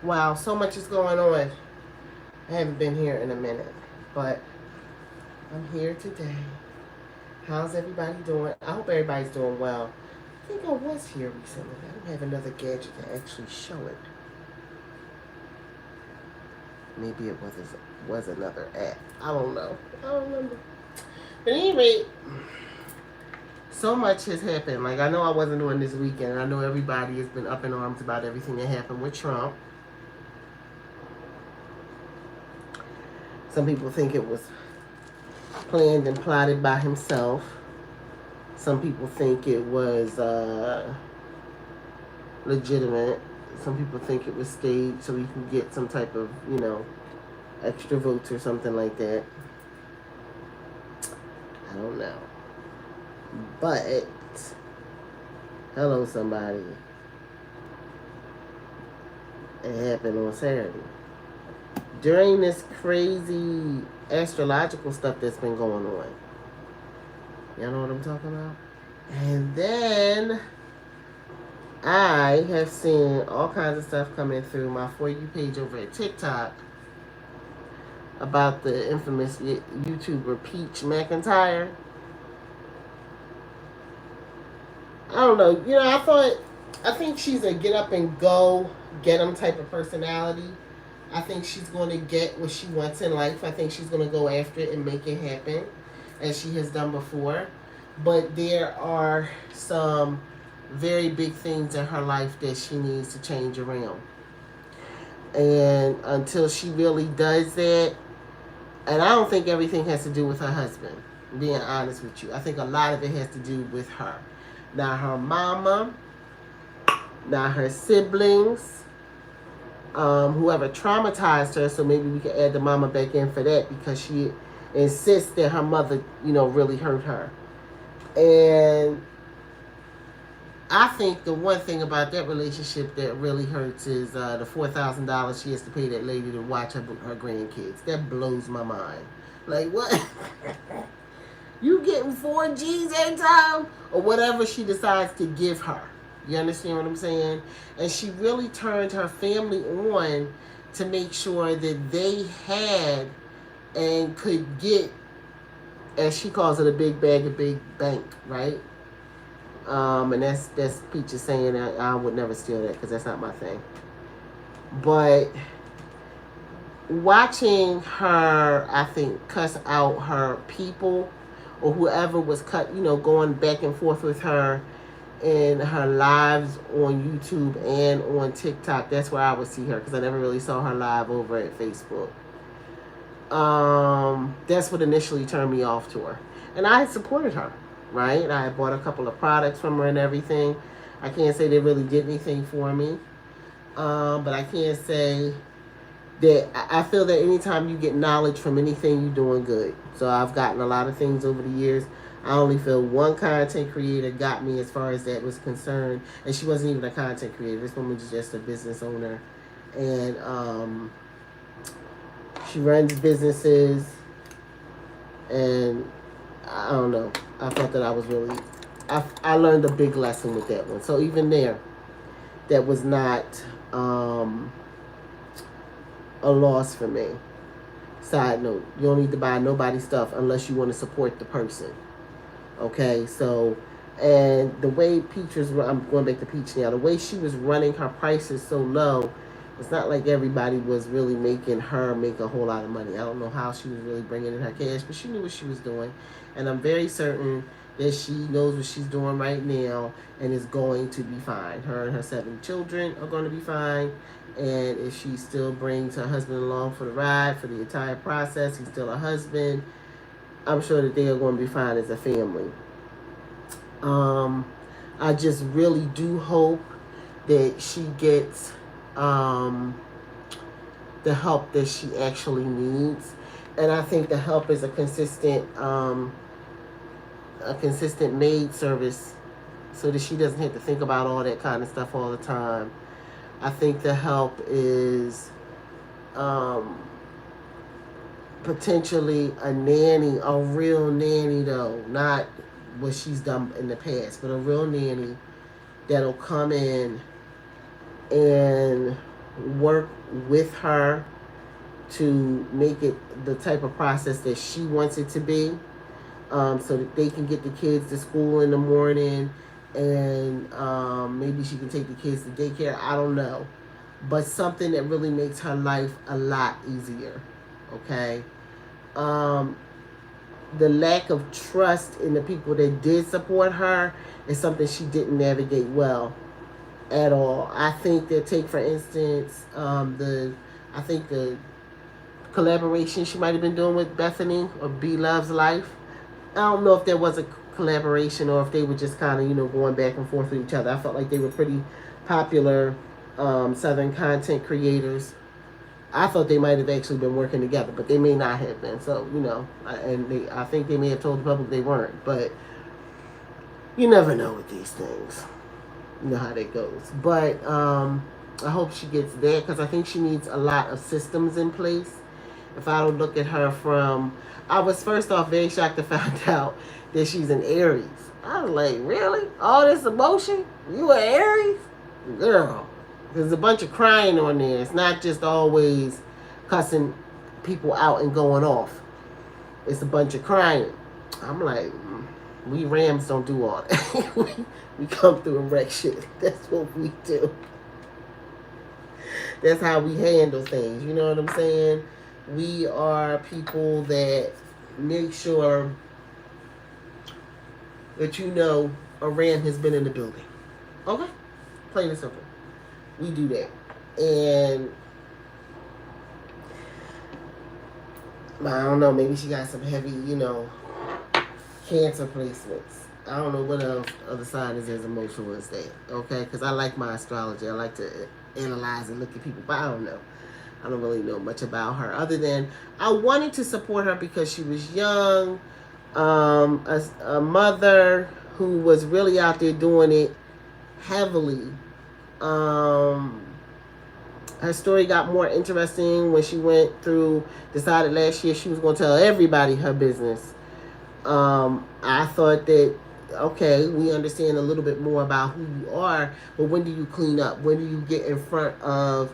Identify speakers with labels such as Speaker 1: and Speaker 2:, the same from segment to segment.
Speaker 1: Wow, so much is going on. I haven't been here in a minute, but I'm here today. How's everybody doing? I hope everybody's doing well. I think I was here recently. I don't have another gadget to actually show it. Maybe it was another app. I don't know. I don't remember. But anyway, so much has happened. Like I know I wasn't doing this weekend. I know everybody has been up in arms about everything that happened with Trump. Some people think it was planned and plotted by himself. Some people think it was legitimate. Some people think it was staged so he can get some type of, extra votes or something like that. I don't know. But, hello, somebody. It happened on Saturday. During this crazy astrological stuff that's been going on. Y'all know what I'm talking about? And then I have seen all kinds of stuff coming through my For You page over at TikTok about the infamous YouTuber Peach McIntyre. I don't know. I think she's a get up and go, get 'em type of personality. I think she's going to get what she wants in life. I think she's going to go after it and make it happen, as she has done before. But there are some very big things in her life that she needs to change around. And until she really does that, and I don't think everything has to do with her husband, being honest with you. I think a lot of it has to do with her. Not her mama, not her siblings, whoever traumatized her, so maybe we can add the mama back in for that because she insists that her mother, really hurt her. And I think the one thing about that relationship that really hurts is the $4,000 she has to pay that lady to watch her grandkids. That blows my mind. Like, what? You getting 4 G's at a time? Or whatever she decides to give her. You understand what I'm saying? And she really turned her family on to make sure that they had and could get, as she calls it, a big bag, a big bank, right? And that's Peach is saying I would never steal that because that's not my thing. But watching her, I think, cuss out her people or whoever was going back and forth with her in her lives on YouTube and on TikTok, that's where I would see her because I never really saw her live over at Facebook. That's what initially turned me off to her. And I had supported her, right? I had bought a couple of products from her and everything. I can't say they really did anything for me. But I can say that I feel that anytime you get knowledge from anything, you're doing good. So I've gotten a lot of things over the years. I only feel one content creator got me as far as that was concerned. And she wasn't even a content creator. This woman was just a business owner. And she runs businesses. And I don't know. I felt that I was really... I learned a big lesson with that one. So even there, that was not a loss for me. Side note, you don't need to buy nobody's stuff unless you want to support the person. Okay, so, and the way Peach was, I'm going back to Peach now, the way she was running her prices so low, it's not like everybody was really making her make a whole lot of money. I don't know how she was really bringing in her cash, but she knew what she was doing. And I'm very certain that she knows what she's doing right now and is going to be fine. Her and her 7 children are going to be fine. And if she still brings her husband along for the ride for the entire process, he's still a husband, I'm sure that they are going to be fine as a family. I just really do hope that she gets the help that she actually needs. And I think the help is a consistent maid service so that she doesn't have to think about all that kind of stuff all the time. I think the help is potentially a nanny, a real nanny though, not what she's done in the past, but a real nanny that'll come in and work with her to make it the type of process that she wants it to be, so that they can get the kids to school in the morning, and maybe she can take the kids to daycare. I don't know, but something that really makes her life a lot easier. Okay. Um, the lack of trust in the people that did support her is something she didn't navigate well at all. I think that, take for instance, I think the collaboration she might have been doing with Bethany or B Love's Life. I don't know if there was a collaboration or if they were just kind of, going back and forth with each other. I felt like they were pretty popular Southern content creators. I thought they might have actually been working together, but they may not have been. So, I think they may have told the public they weren't. But you never know with these things. You know how that goes. But I hope she gets there, because I think she needs a lot of systems in place. If I don't look at her from, I was first off very shocked to find out that she's an Aries. I was like, really? All this emotion? You an Aries? Girl. There's a bunch of crying on there. It's not just always cussing people out and going off. It's a bunch of crying. I'm like, we Rams don't do all that. we come through and wreck shit. That's what we do. That's how we handle things. You know what I'm saying? We are people that make sure that a Ram has been in the building. Okay? Plain and simple. We do that. And I don't know, maybe she got some heavy, cancer placements. I don't know what else other sign is as emotional as that. Okay? Because I like my astrology. I like to analyze and look at people. But I don't know. I don't really know much about her, other than I wanted to support her because she was young, a mother who was really out there doing it heavily. Her story got more interesting when she decided last year she was going to tell everybody her business. I thought that, okay, we understand a little bit more about who you are, but when do you clean up? When do you get in front of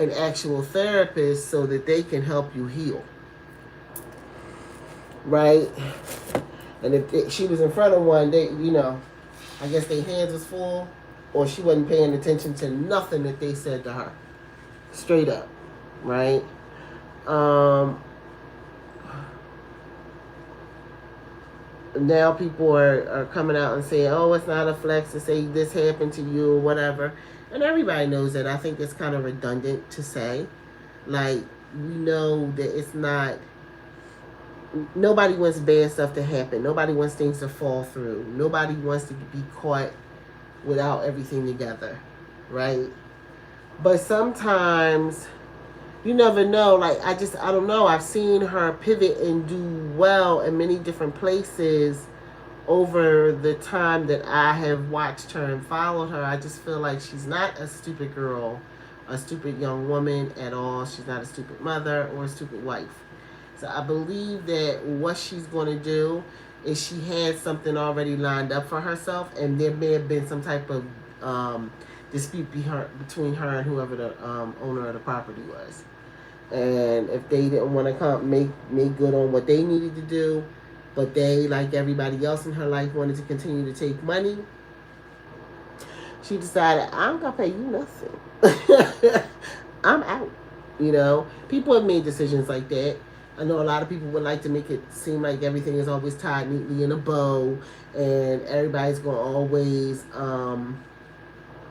Speaker 1: an actual therapist so that they can help you heal? Right? And if she was in front of one, I guess their hands was full, or she wasn't paying attention to nothing that they said to her. Straight up. Right? Now people are coming out and saying, oh, it's not a flex to say this happened to you or whatever. And everybody knows that. I think it's kind of redundant to say. Like, we know that it's not, nobody wants bad stuff to happen. Nobody wants things to fall through. Nobody wants to be caught without everything together, right? But sometimes, you never know. Like, I don't know. I've seen her pivot and do well in many different places over the time that I have watched her and followed her. I just feel like she's not a stupid girl, a stupid young woman at all. She's not a stupid mother or a stupid wife. So I believe that what she's going to do is she had something already lined up for herself, and there may have been some type of dispute between her and whoever the owner of the property was. And if they didn't want to come make good on what they needed to do, but they, like everybody else in her life, wanted to continue to take money, she decided, I'm going to pay you nothing. I'm out. People have made decisions like that. I know a lot of people would like to make it seem like everything is always tied neatly in a bow, and everybody's going to always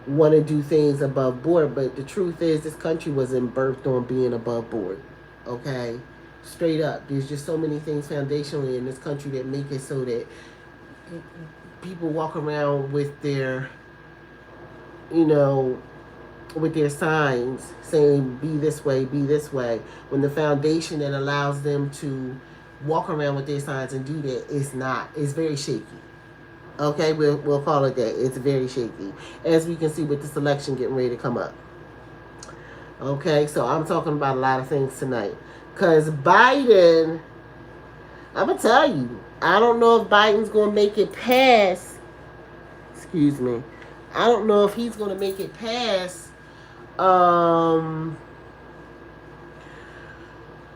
Speaker 1: want to do things above board. But the truth is, this country wasn't birthed on being above board. Okay? Straight up. There's just so many things foundationally in this country that make it so that people walk around with their, with their signs saying, be this way, when the foundation that allows them to walk around with their signs and do that is not. It's very shaky. Okay, we'll call it that. It's very shaky, as we can see with this election getting ready to come up. Okay, so I'm talking about a lot of things tonight. Because Biden, I'm going to tell you, I don't know if Biden's going to make it past, I don't know if he's going to make it past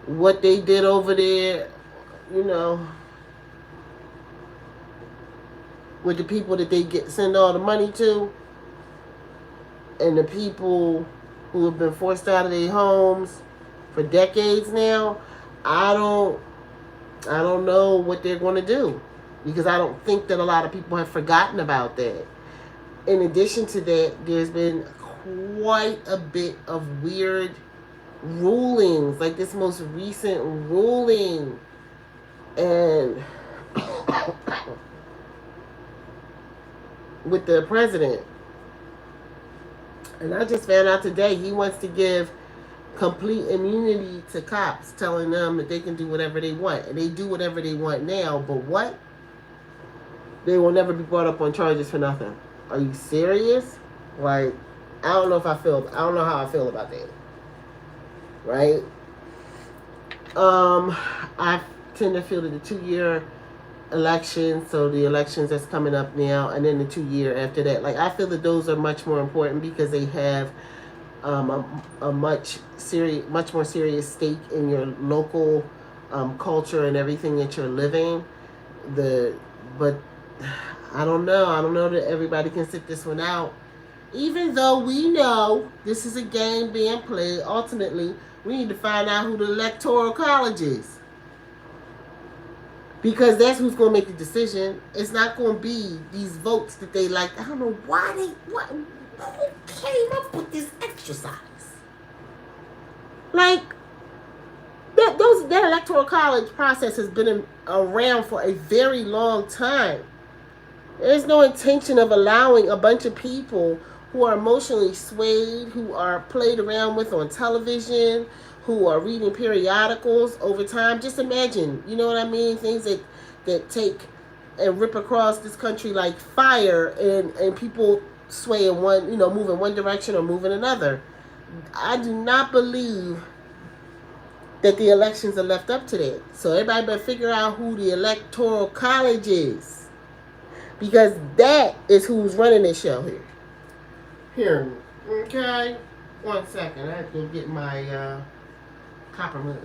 Speaker 1: What they did over there, you know, with the people that they send all the money to, and the people who have been forced out of their homes for decades now. I don't I don't know what they're going to do, because I don't think that a lot of people have forgotten about that. In addition to that, there's been quite a bit of weird rulings, like this most recent ruling, and with the president. And I just found out today he wants to give complete immunity to cops, telling them that they can do whatever they want. And they do whatever they want now, but what? They will never be brought up on charges for nothing. Are you serious? Like, I don't know how I feel about that. Right? I tend to feel that the 2-year election, so the elections that's coming up now, and then the 2-year after that, like, I feel that those are much more important, because they have a much more serious stake in your local culture and everything that you're living. But I don't know. I don't know that everybody can sit this one out. Even though we know this is a game being played, ultimately we need to find out who the electoral college is, because that's who's going to make the decision. It's not going to be these votes that they like. I don't know who came up with this exercise. Like, that electoral college process has been around for a very long time. There's no intention of allowing a bunch of people who are emotionally swayed, who are played around with on television, who are reading periodicals over time. Just imagine, you know what I mean? Things that take and rip across this country like fire, and people sway in one, move in one direction or move in another. I do not believe that the elections are left up to that. So everybody better figure out who the electoral college is, because that is who's running this show here. Here, okay? 1 second, I have to go get my copper mug.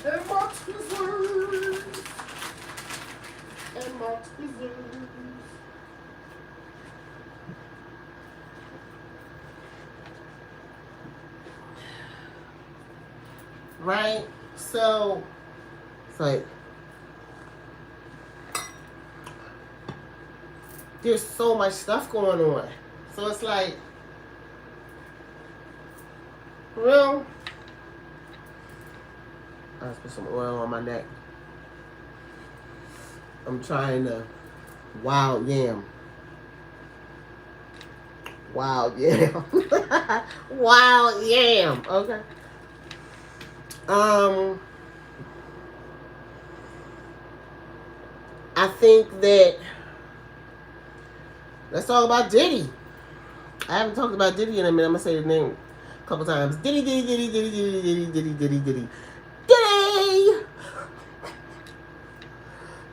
Speaker 1: And Mark's Preserves. And Mark's Preserves. Right? So, it's like, there's so much stuff going on. So it's like, well, I just put some oil on my neck. I'm trying to wild yam. Wild yam. Wild yam. Okay. I think that, let's talk about Diddy. I haven't talked about Diddy in a minute. I'm gonna say his name a couple times. Diddy, Diddy, Diddy, Diddy, Diddy, Diddy, Diddy, Diddy, Diddy, Diddy.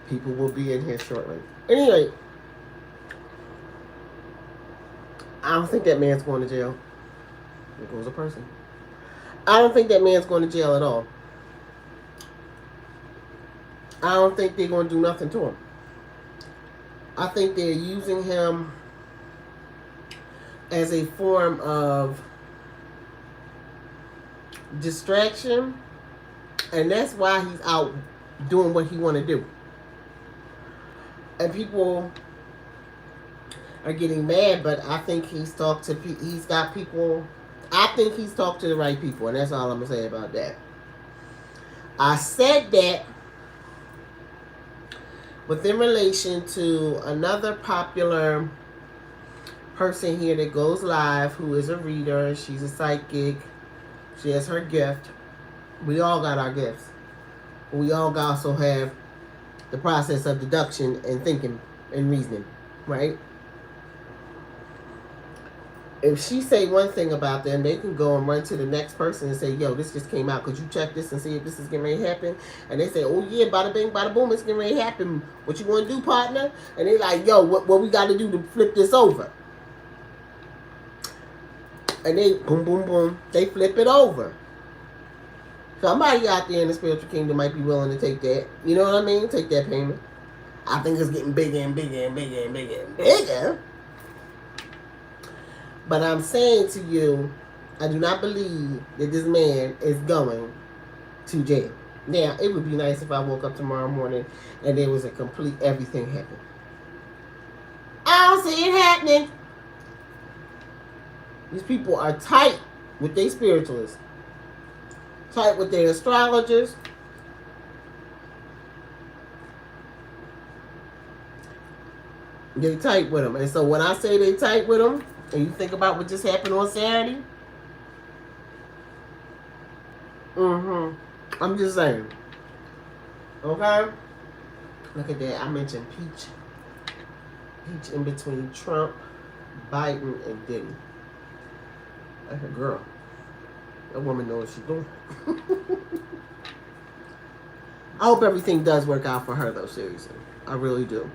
Speaker 1: People will be in here shortly. Anyway, I don't think that man's going to jail. There goes a person. I don't think that man's going to jail at all. I don't think they're going to do nothing to him. I think they're using him as a form of distraction, and that's why he's out doing what he want to do. And people are getting mad, but I think he's got people. I think he's talked to the right people, and that's all I'm gonna say about that. I said that within relation to another popular person here that goes live, who is a reader. She's a psychic. She has her gift. We all got our gifts. We all also have the process of deduction and thinking and reasoning, right? If she say one thing about them, they can go and run to the next person and say, yo, this just came out. Could you check this and see if this is getting ready to happen? And they say, oh, yeah, bada bing, bada boom, it's getting ready to happen. What you want to do, partner? And they like, yo, what we got to do to flip this over? And they boom, boom, boom, they flip it over. Somebody out there in the spiritual kingdom might be willing to take that. You know what I mean? Take that payment. I think it's getting bigger and bigger and bigger and bigger and bigger. But I'm saying to you, I do not believe that this man is going to jail. Now, it would be nice if I woke up tomorrow morning and there was a complete everything happened. I don't see it happening. These people are tight with their spiritualists, tight with their astrologers. They tight with them. And so when I say they tight with them, and you think about what just happened on Saturday, I'm just saying. Okay? Look at that. I mentioned Peach. Peach in between Trump, Biden, and Diddy. That's a girl. That woman knows what she's doing. I hope everything does work out for her, though, seriously. I really do.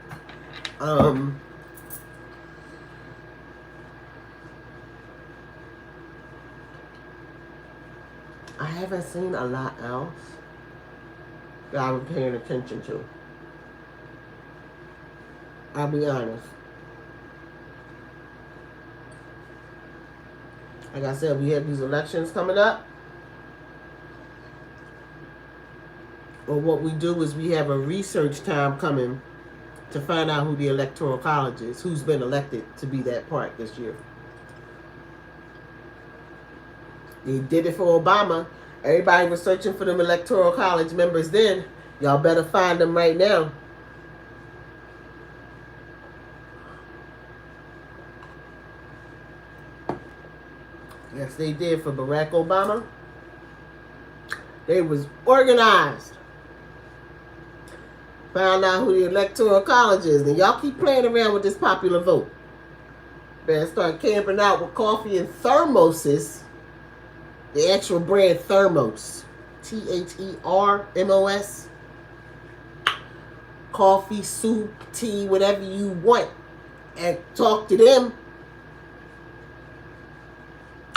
Speaker 1: I haven't seen a lot else that I was paying attention to. I'll be honest. Like I said, we have these elections coming up. Well, what we do is we have a research time coming to find out who the Electoral College is, who's been elected to be that part this year. They did it for Obama. Everybody was searching for them Electoral College members then. Y'all better find them right now. Yes, they did for Barack Obama. They was organized. Found out who the Electoral College is. And y'all keep playing around with this popular vote. Better start camping out with coffee and thermoses. The actual brand Thermos. Thermos. Coffee, soup, tea, whatever you want. And talk to them.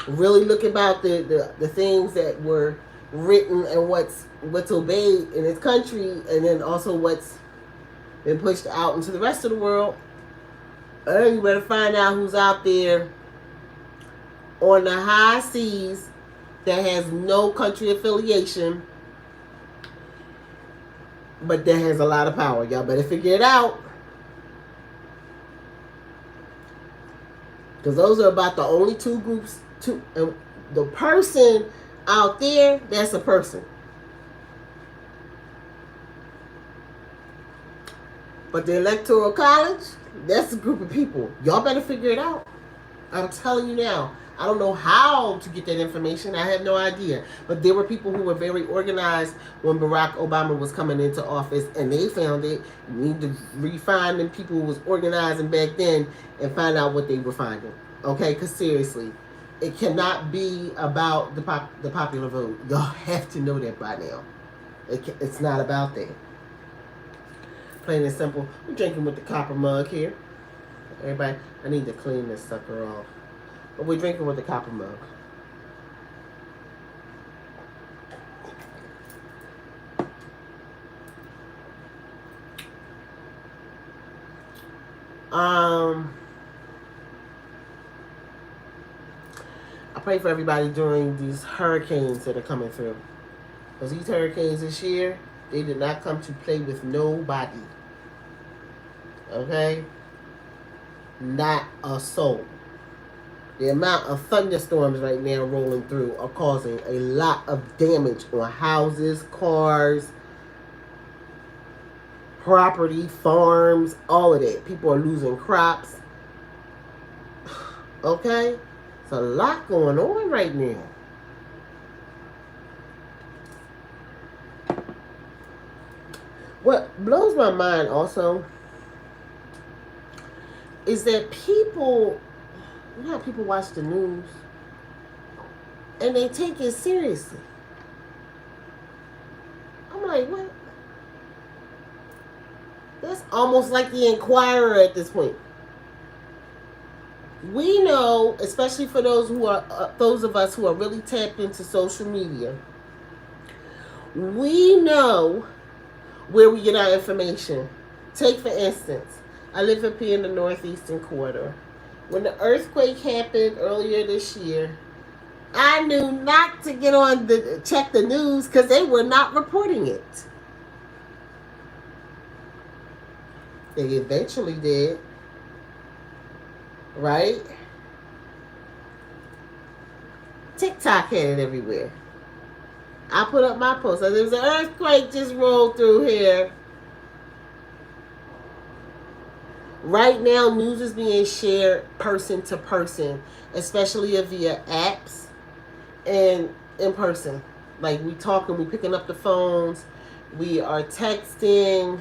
Speaker 1: Really look about the things that were written and what's obeyed in this country, and then also what's been pushed out into the rest of the world. And you better find out who's out there on the high seas that has no country affiliation, but that has a lot of power. Y'all better figure it out. Because those are about the only two groups. And the person out there, that's a person. But the Electoral College, that's a group of people. Y'all better figure it out. I'm telling you now. I don't know how to get that information. I have no idea. But there were people who were very organized when Barack Obama was coming into office, and they found it. You need to refine them people who was organizing back then and find out what they were finding. Okay? Because seriously, it cannot be about the popular vote. Y'all have to know that by now. It's not about that. Plain and simple. We're drinking with the copper mug here. Everybody, I need to clean this sucker off. But we're drinking with the copper mug. I pray for everybody during these hurricanes that are coming through. Because these hurricanes this year, they did not come to play with nobody. Okay? Not a soul. The amount of thunderstorms right now rolling through are causing a lot of damage on houses, cars, property, farms, all of that. People are losing crops. Okay? It's a lot going on right now. What blows my mind also is that people, you know how people watch the news and they take it seriously. I'm like, what? That's almost like the Inquirer at this point. We know, especially for those of us who are really tapped into social media, we know where we get our information. Take for instance, I live up here in the northeastern corridor. When the earthquake happened earlier this year, I knew not to get on the check the news because they were not reporting it. They eventually did, right? TikTok had it everywhere. I put up my post. There was an earthquake just rolled through here. Right now, news is being shared person to person, especially via apps and in person. Like we talking, we picking up the phones, we are texting,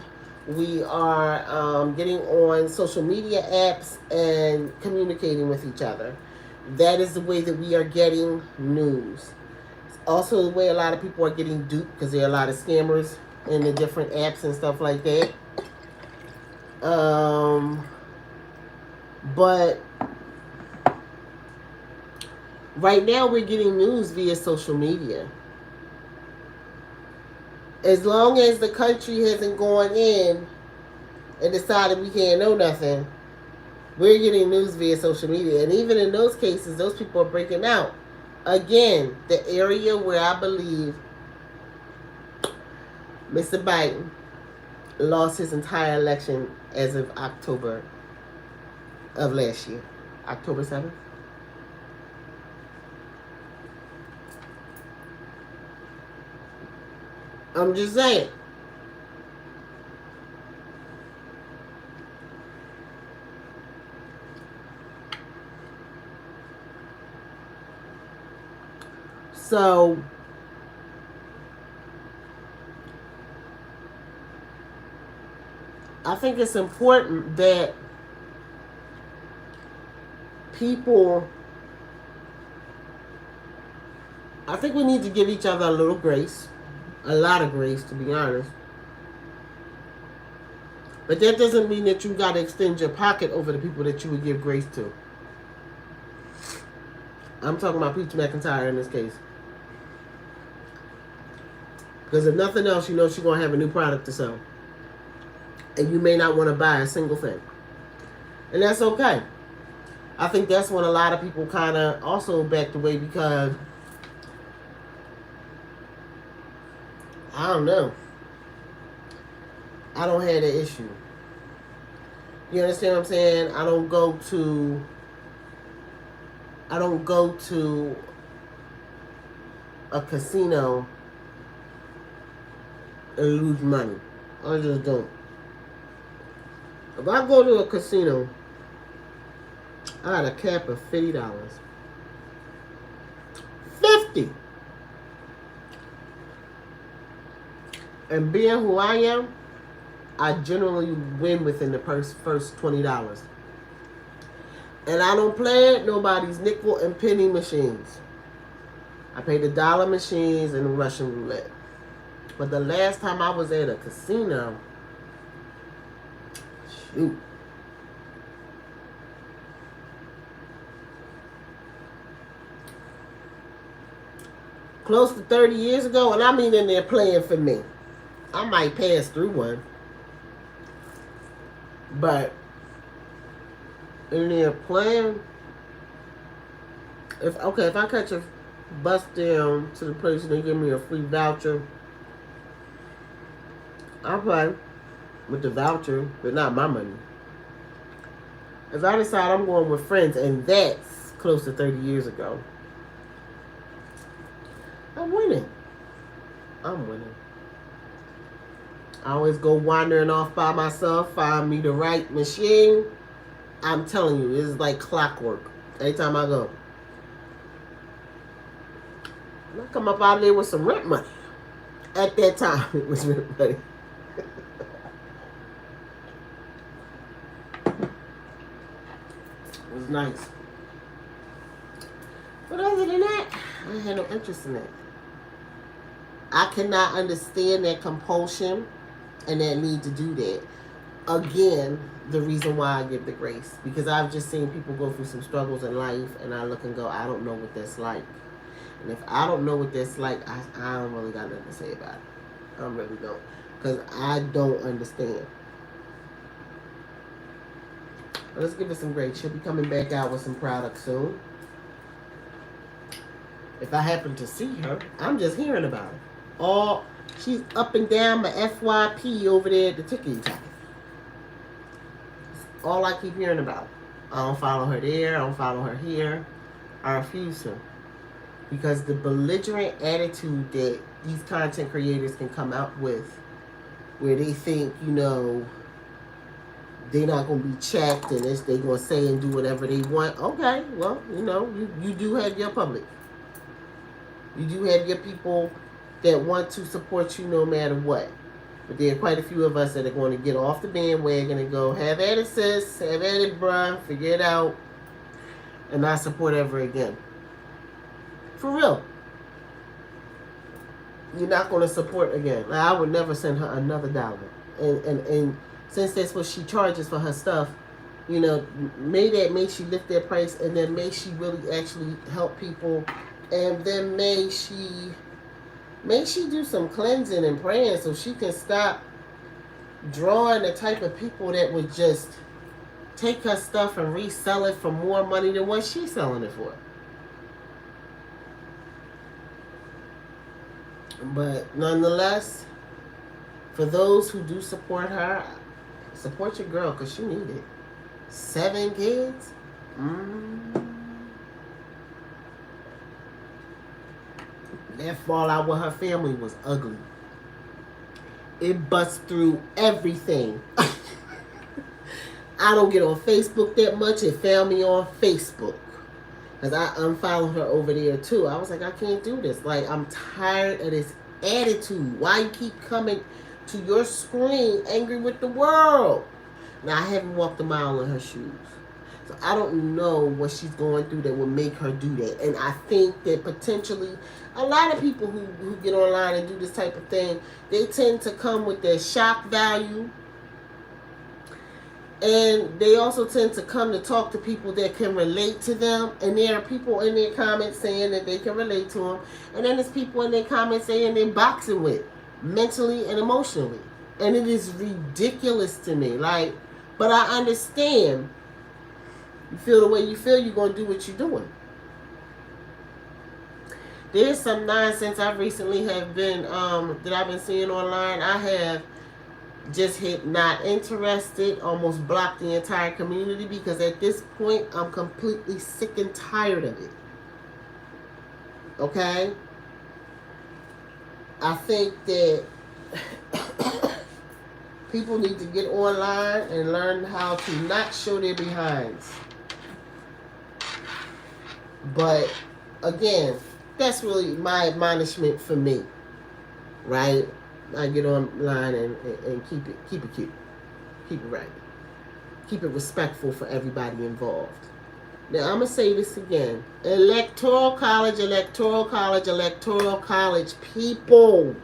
Speaker 1: we are getting on social media apps and communicating with each other. That is the way that we are getting news. It's also the way a lot of people are getting duped because there are a lot of scammers in the different apps and stuff like that. But right now we're getting news via social media. As long as the country hasn't gone in and decided we can't know nothing, we're getting news via social media. And even in those cases, those people are breaking out. Again, the area where I believe Mr. Biden lost his entire election as of October of last year. October 7th. I'm just saying. So, I think it's important that people, I think we need to give each other a little grace. A lot of grace, to be honest. But that doesn't mean that you got to extend your pocket over the people that you would give grace to. I'm talking about Peach McIntyre in this case. Because if nothing else, you know she's going to have a new product to sell. And you may not want to buy a single thing. And that's okay. I think that's when a lot of people kind of also backed away because, I don't know, I don't have that issue. You understand what I'm saying? I don't go to a casino and lose money. I just don't. If I go to a casino, I got a cap of $50. 50. And being who I am, I generally win within the first $20. And I don't play at nobody's nickel and penny machines. I pay the dollar machines and the Russian roulette. But the last time I was at a casino, shoot. Close to 30 years ago, and I mean in there playing for me. I might pass through one. But in there playing, if I catch a bus down to the place and they give me a free voucher, I'll play with the voucher, but not my money. If I decide I'm going with friends, and that's close to 30 years ago, I'm winning. I always go wandering off by myself, find me the right machine. I'm telling you, it's like clockwork. Every time I go. And I come up out of there with some rent money. At that time, it was rent money. It was nice. But other than that, I had no interest in that. I cannot understand that compulsion and that need to do that. again, the reason why I give the grace, because I've just seen people go through some struggles in life, and I look and go, I don't know what that's like. And if I don't know what that's like, I don't really got nothing to say about it. I really don't, because I don't understand. But let's give it some grace. She'll be coming back out with some products soon. If I happen to see her, I'm just hearing about her. She's up and down my FYP over there at the ticket time. All I keep hearing about. I don't follow her there. I don't follow her here. I refuse to. Because the belligerent attitude that these content creators can come out with, where they think, they're not going to be checked and they're going to say and do whatever they want. Okay, well, you do have your public. You do have your people that want to support you no matter what. But there are quite a few of us that are going to get off the bandwagon and go, have at it, sis, have at it, bruh, figure it out, and not support ever again. For real. You're not going to support again. I would never send her another dollar. And since that's what she charges for her stuff, may she lift their price, and then may she really actually help people, and then may she do some cleansing and praying so she can stop drawing the type of people that would just take her stuff and resell it for more money than what she's selling it for. But nonetheless, for those who do support her, support your girl, because she needs it. 7 kids? That fallout with her family was ugly. It busts through everything. I don't get on Facebook that much. It found me on Facebook. Because I unfollowed her over there too. I was like, I can't do this. Like, I'm tired of this attitude. Why you keep coming to your screen angry with the world? Now, I haven't walked a mile in her shoes. So I don't know what she's going through that would make her do that. And I think that potentially a lot of people who get online and do this type of thing, they tend to come with their shock value. And they also tend to come to talk to people that can relate to them. And there are people in their comments saying that they can relate to them. And then there's people in their comments saying they're boxing with, mentally and emotionally. And it is ridiculous to me. But I understand. You feel the way you feel, you're going to do what you're doing. There's some nonsense I recently have been, that I've been seeing online. I have just hit not interested, almost blocked the entire community, because at this point, I'm completely sick and tired of it. Okay? I think that people need to get online and learn how to not show their behinds. But again, that's really my admonishment for me, right? I get online and keep it cute, keep it right, keep it respectful for everybody involved. Now I'm gonna say this again: electoral college, people.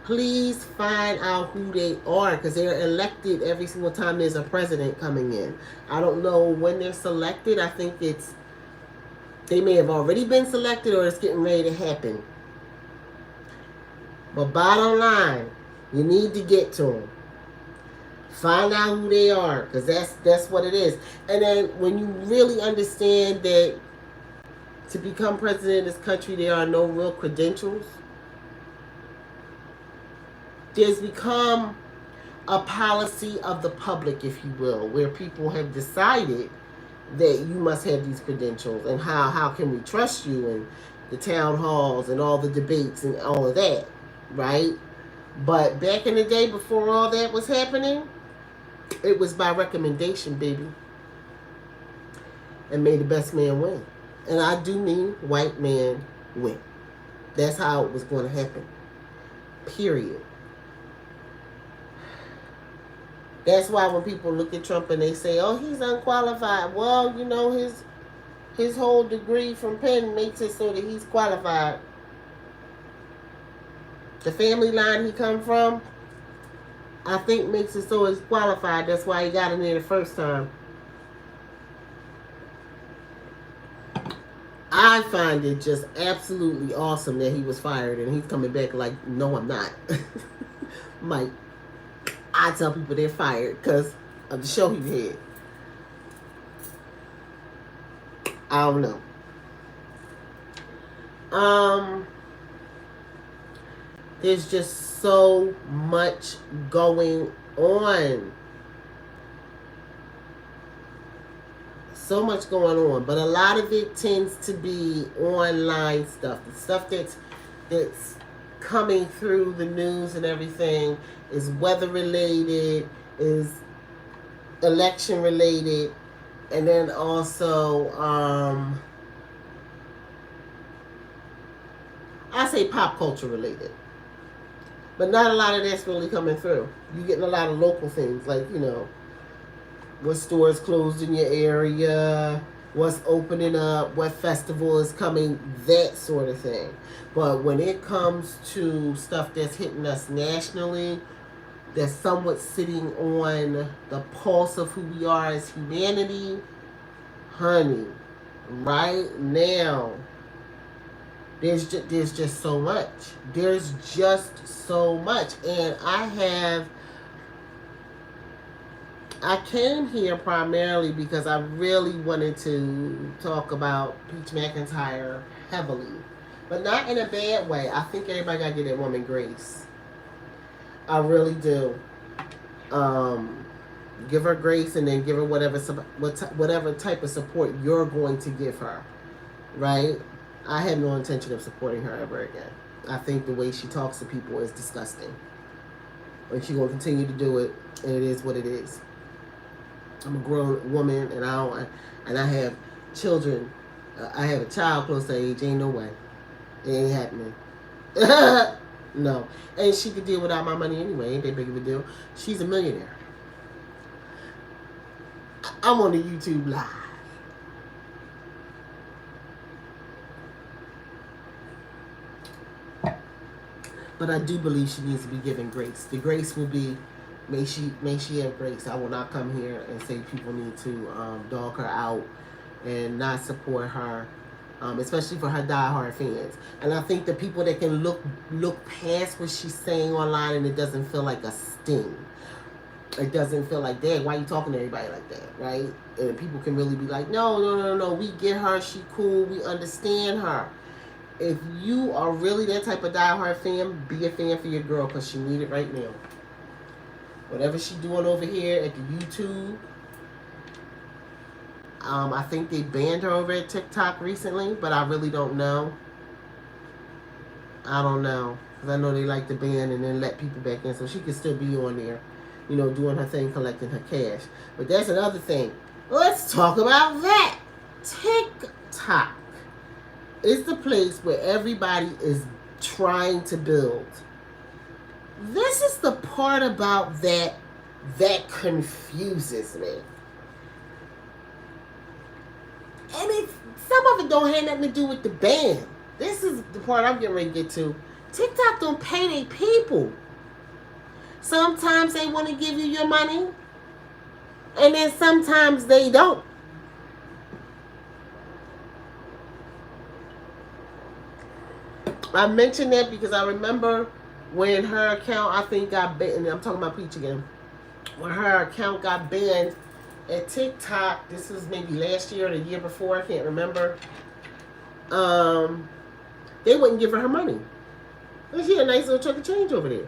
Speaker 1: Please find out who they are, because they're elected every single time there's a president coming in. I don't know when they're selected. I think they may have already been selected, or it's getting ready to happen. But bottom line, you need to get to them. Find out who they are, because that's what it is. And then when you really understand that to become president of this country, there are no real credentials, there's become a policy of the public, if you will, where people have decided that you must have these credentials, and how can we trust you, and the town halls and all the debates and all of that, right? But back in the day, before all that was happening, it was by recommendation, baby. And may the best man win. And I do mean white man win. That's how it was going to happen. Period. That's why when people look at Trump and they say, oh, he's unqualified. Well, his whole degree from Penn makes it so that he's qualified. The family line he come from, I think makes it so it's qualified. That's why he got in there the first time. I find it just absolutely awesome that he was fired and he's coming back like, no, I'm not. Like, I tell people they're fired because of the show he had. I don't know. There's just so much going on. So much going on, but a lot of it tends to be online stuff. The stuff that's coming through the news and everything is weather related, is election related, and then also I say pop culture related. But not a lot of that's really coming through. You're getting a lot of local things, like, what stores closed in your area, what's opening up, what festival is coming, that sort of thing. But when it comes to stuff that's hitting us nationally, that's somewhat sitting on the pulse of who we are as humanity, honey, right now, there's just so much. There's just so much. And I came here primarily because I really wanted to talk about Peach McIntyre heavily. But not in a bad way. I think everybody got to give that woman grace. I really do. Give her grace and then give her whatever type of support you're going to give her. Right? I have no intention of supporting her ever again. I think the way she talks to people is disgusting. And she's going to continue to do it. And it is what it is. I'm a grown woman, and I have children. I have a child close to age. Ain't no way. It ain't happening. No. And she could deal without my money anyway. Ain't that big of a deal. She's a millionaire. I'm on the YouTube live. But I do believe she needs to be given grace. The grace will be, may she have grace. I will not come here and say people need to dog her out and not support her, especially for her diehard fans. And I think the people that can look past what she's saying online and it doesn't feel like a sting. It doesn't feel like, dang, why are you talking to everybody like that, right? And people can really be like, no, we get her, she cool, we understand her. If you are really that type of diehard fan, be a fan for your girl because she need it right now. Whatever she doing over here at the YouTube, I think they banned her over at TikTok recently, but I really don't know. I don't know. Because I know they like to ban and then let people back in, so she can still be on there, doing her thing, collecting her cash. But that's another thing. Let's talk about that. TikTok is the place where everybody is trying to build. This is the part about that confuses me. And some of it don't have nothing to do with the ban. This is the part I'm getting ready to get to. TikTok don't pay their people. Sometimes they want to give you your money, and then sometimes they don't. I mentioned that because I remember when her account, I think, got banned, and I'm talking about Peach again, when her account got banned at TikTok, this was maybe last year or the year before, I can't remember, they wouldn't give her money. And she had a nice little chunk of change over there.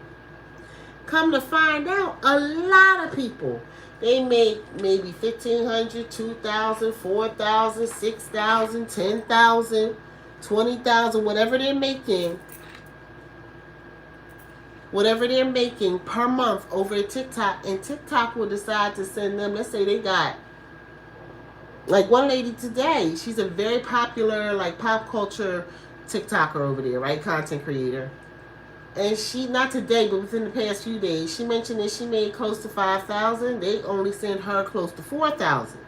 Speaker 1: Come to find out, a lot of people, they make maybe $1,500, $2,000, $4,000, $6,000, $10,000, $20,000, whatever they're making per month over at TikTok, and TikTok will decide to send them, let's say they got, like one lady today, she's a very popular, like, pop culture TikToker over there, right, content creator, and she, not today, but within the past few days, she mentioned that she made close to $5,000, they only sent her close to $4,000.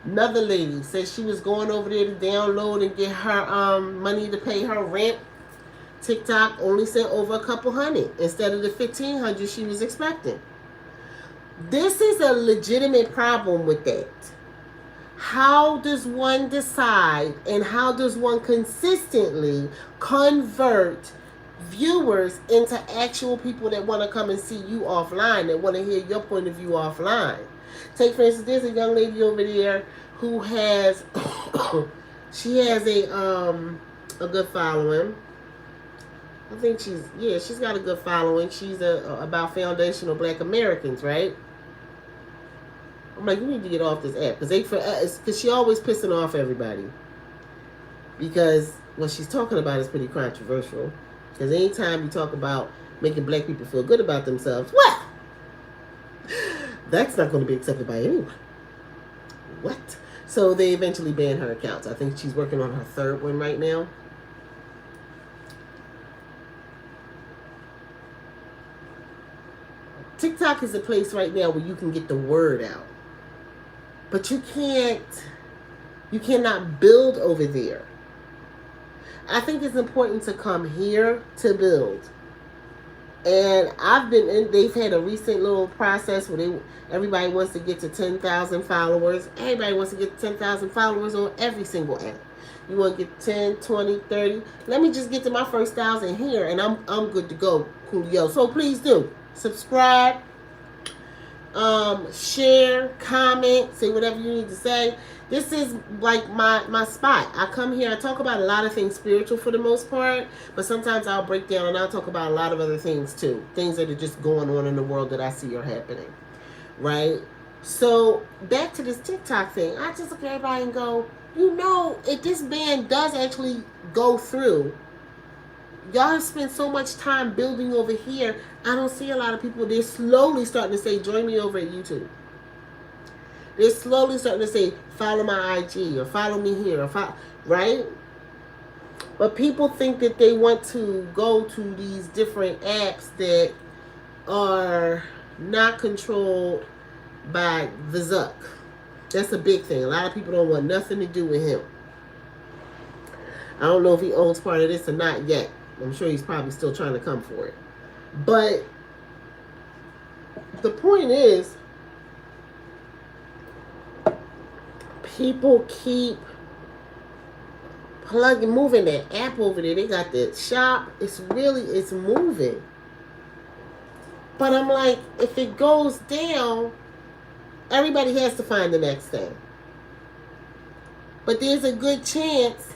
Speaker 1: Another lady said she was going over there to download and get her money to pay her rent. TikTok only sent over a couple hundred instead of the 1,500 she was expecting. This is a legitimate problem with that. How does one decide and how does one consistently convert viewers into actual people that want to come and see you offline, that want to hear your point of view offline? Take, for instance, there's a young lady over there who has she has a good following. I think she's got a good following. She's about foundational Black Americans, right? I'm like, you need to get off this app because she always pissing off everybody. Because what she's talking about is pretty controversial. Because anytime you talk about making black people feel good about themselves, well, that's not going to be accepted by anyone. What? So they eventually banned her accounts. I think she's working on her third one right now. TikTok is a place right now where you can get the word out. But you cannot build over there. I think it's important to come here to build. And they've had a recent little process where everybody wants to get to 10,000 followers. Everybody wants to get to 10,000 followers on every single app. You want to get 10, 20, 30. Let me just get to my first 1,000 here and I'm good to go, coolio. So please do. Subscribe. Share, comment, say whatever you need to say. This is like my spot. I come here, I talk about a lot of things spiritual for the most part, but sometimes I'll break down and I'll talk about a lot of other things too. Things that are just going on in the world that I see are happening. Right? So, back to this TikTok thing. I just look at everybody and go, if this ban does actually go through, y'all have spent so much time building over here. I don't see a lot of people. They're slowly starting to say, join me over at YouTube. They're slowly starting to say, follow my IG or follow me here. Right? But people think that they want to go to these different apps that are not controlled by the Zuck. That's a big thing. A lot of people don't want nothing to do with him. I don't know if he owns part of this or not yet. I'm sure he's probably still trying to come for it. But the point is, people keep moving that app over there. They got that shop. It's moving. But I'm like, if it goes down, everybody has to find the next thing. But there's a good chance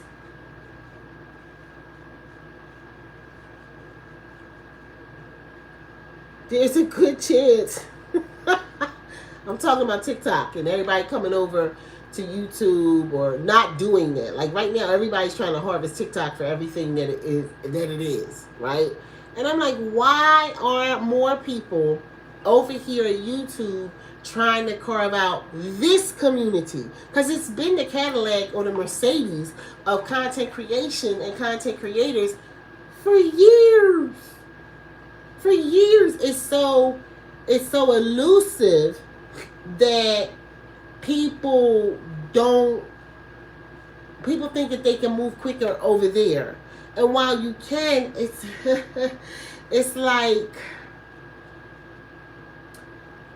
Speaker 1: I'm talking about TikTok and everybody coming over to YouTube or not doing that. Like right now, everybody's trying to harvest TikTok for everything that it is, right? And I'm like, why aren't more people over here at YouTube trying to carve out this community? Because it's been the Cadillac or the Mercedes of content creation and content creators for years. For years. It's so elusive that people think that they can move quicker over there. And while you can, it's like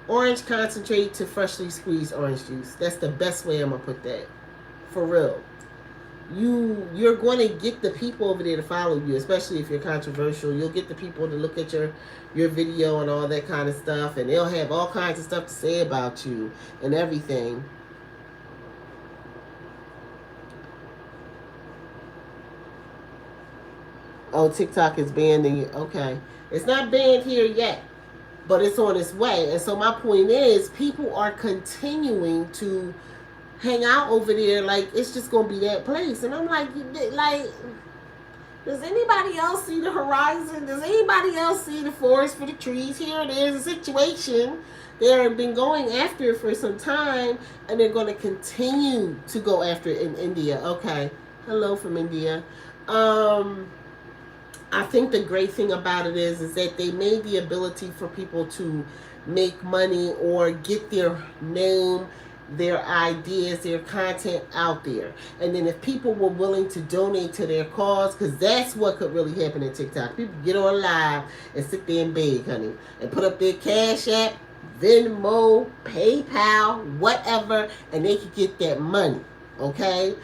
Speaker 1: orange concentrate to freshly squeezed orange juice. That's the best way I'm gonna put that. For real. You're going to get the people over there to follow you, especially if you're controversial. You'll get the people to look at your video and all that kind of stuff, and they'll have all kinds of stuff to say about you and everything. Oh, TikTok is banned. Okay. It's not banned here yet, but it's on its way. And so my point is, people are continuing to hang out over there like it's just going to be that place. And I'm like, does anybody else see the horizon? Does anybody else see the forest for the trees? Here there's a situation. They've been going after it for some time, and they're going to continue to go after it in India. Okay. Hello from India. I think the great thing about it is that they made the ability for people to make money or get their name their ideas, their content out there. And then if people were willing to donate to their cause, because that's what could really happen in TikTok. People get on live and sit there and beg, honey, and put up their Cash App, Venmo, PayPal, whatever, and they could get that money, okay?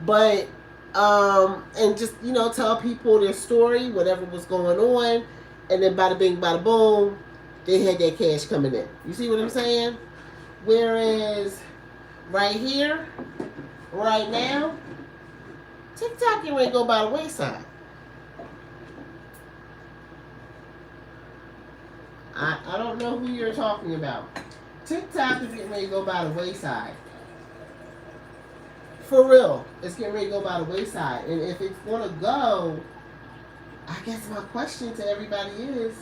Speaker 1: But, and just, tell people their story, whatever was going on, and then bada bing, bada boom, they had that cash coming in. You see what I'm saying? Whereas right here, right now, TikTok ain't ready to go by the wayside. I don't know who you're talking about. TikTok is getting ready to go by the wayside. For real. It's getting ready to go by the wayside. And if it's going to go, I guess my question to everybody is,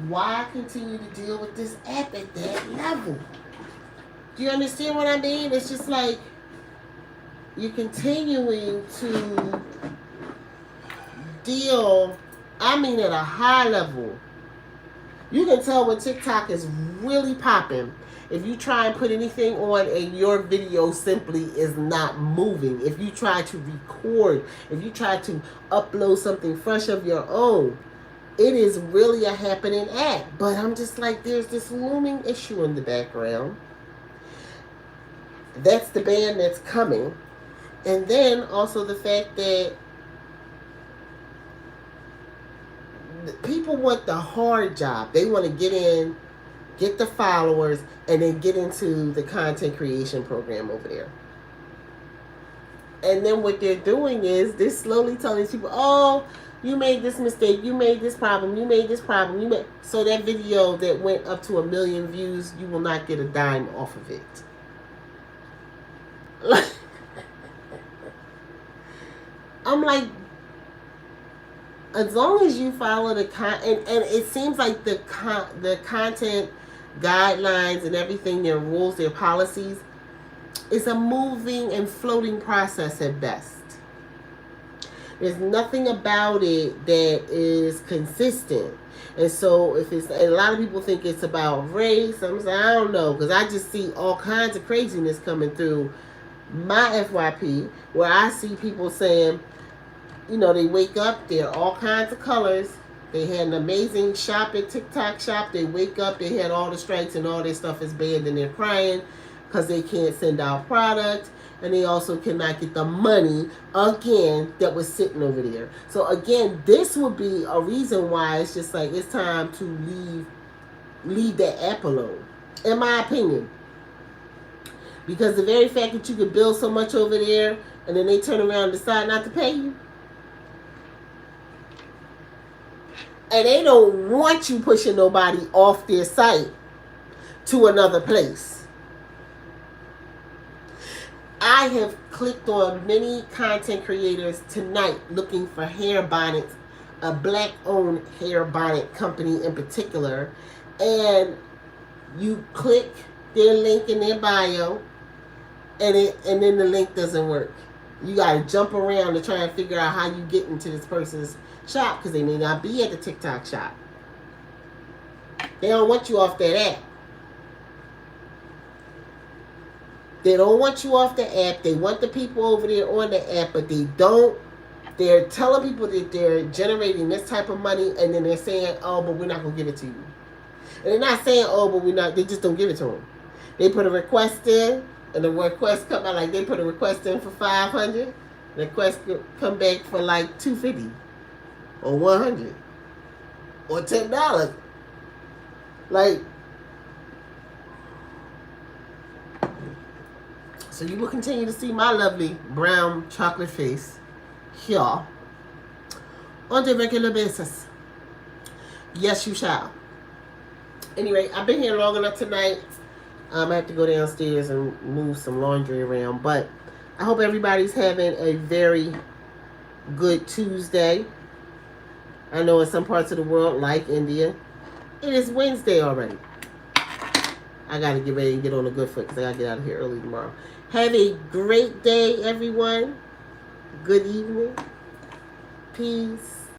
Speaker 1: why continue to deal with this app at that level? Do you understand what I mean? It's just like you're continuing to deal, I mean, at a high level. You can tell when TikTok is really popping if you try and put anything on and your video simply is not moving. If you try to record, if you try to upload something fresh of your own, it is really a happening act. But I'm just like, there's this looming issue in the background. That's the ban that's coming. And then also the fact that people want the hard job. They want to get in, get the followers, and then get into the content creation program over there. And then what they're doing is they're slowly telling these people, oh, you made this mistake, you made this problem, you made this problem, so that video that went up to 1 million views, you will not get a dime off of it. I'm like, as long as you follow the and it seems like the content guidelines and everything, their rules, their policies, is a moving and floating process at best. There's nothing about it that is consistent. And so if it's, a lot of people think it's about race, I'm saying, I don't know, because I just see all kinds of craziness coming through my FYP, where I see people saying, they wake up, they're all kinds of colors. They had an amazing shop at TikTok shop. They wake up, they had all the strikes and all their stuff is banned and they're crying because they can't send out product. And they also cannot get the money, again, that was sitting over there. So again, this would be a reason why it's just like, it's time to leave that app alone, in my opinion. Because the very fact that you could build so much over there and then they turn around and decide not to pay you. And they don't want you pushing nobody off their site to another place. I have clicked on many content creators tonight looking for hair bonnets, a black-owned hair bonnet company in particular, and you click their link in their bio, and then the link doesn't work. You got to jump around to try and figure out how you get into this person's shop because they may not be at the TikTok shop. They don't want you off that app. They don't want you off the app. They want the people over there on the app, but they don't. They're telling people that they're generating this type of money, and then they're saying, oh, but we're not going to give it to you. And they're not saying, oh, but we're not. They just don't give it to them. They put a request in, and the request come out like they put a request in for $500. The request come back for like $250 or $100 or $10. Like, so you will continue to see my lovely brown chocolate face here on a regular basis. Yes, you shall. Anyway, I've been here long enough tonight. I have to go downstairs and move some laundry around. But I hope everybody's having a very good Tuesday. I know in some parts of the world, like India, it is Wednesday already. I got to get ready and get on a good foot because I got to get out of here early tomorrow. Have a great day, everyone. Good evening. Peace.